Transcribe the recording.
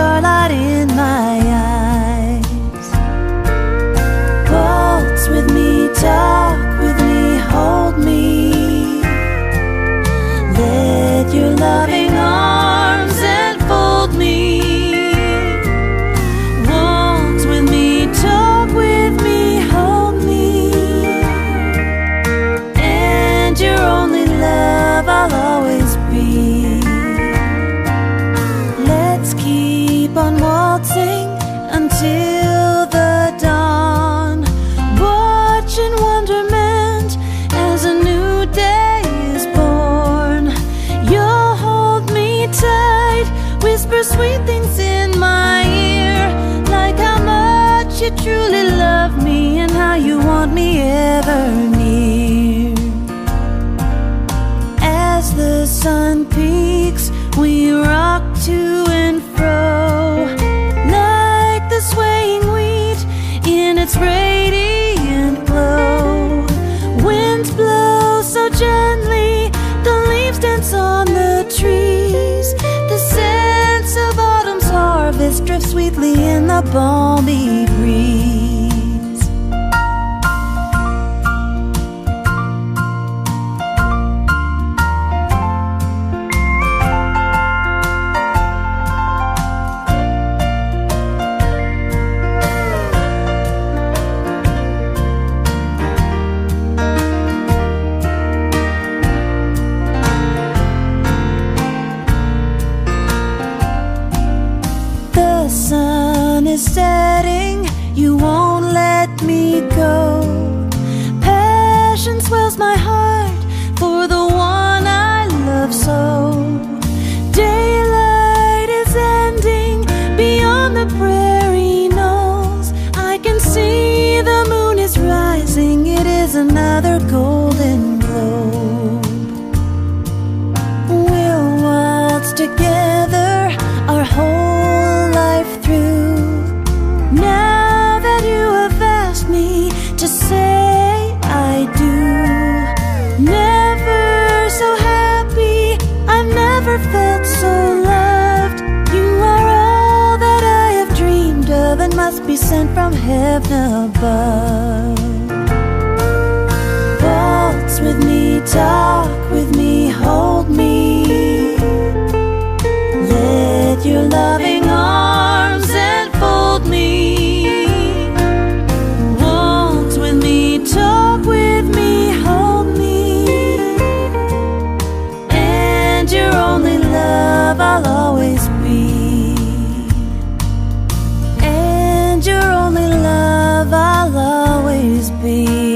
starlight in my eyes. Waltz with me, talk with me, hold me. Let your loving arms enfold me. Waltz with me, talk with me, hold me. And your only love I'll always be. Let's keep on waltzing until the dawn. Watch in wonderment as a new day is born. You'll hold me tight, whisper sweet things in my ear, like how much you truly love me and how you want me ever near. As the sun peaks, we rock to and fro, like the swaying wheat in its radiant glow. Winds blow so gently, the leaves dance on the trees. The sense of autumn's harvest drifts sweetly in the balmy breeze. The sun is setting, you won't let me go. Passion swells my heart for the one I love so. Daylight is ending beyond the prairie knolls. I can see the moon is rising, it is another golden globe. We'll waltz together our whole life through. Now that you have asked me to say I do, never so happy, I've never felt so loved. You are all that I have dreamed of and must be sent from heaven above. Waltz with me, talk with me, hold me. Let your loving arms enfold me. Waltz with me, talk with me, hold me. And your only love I'll always be. And your only love I'll always be.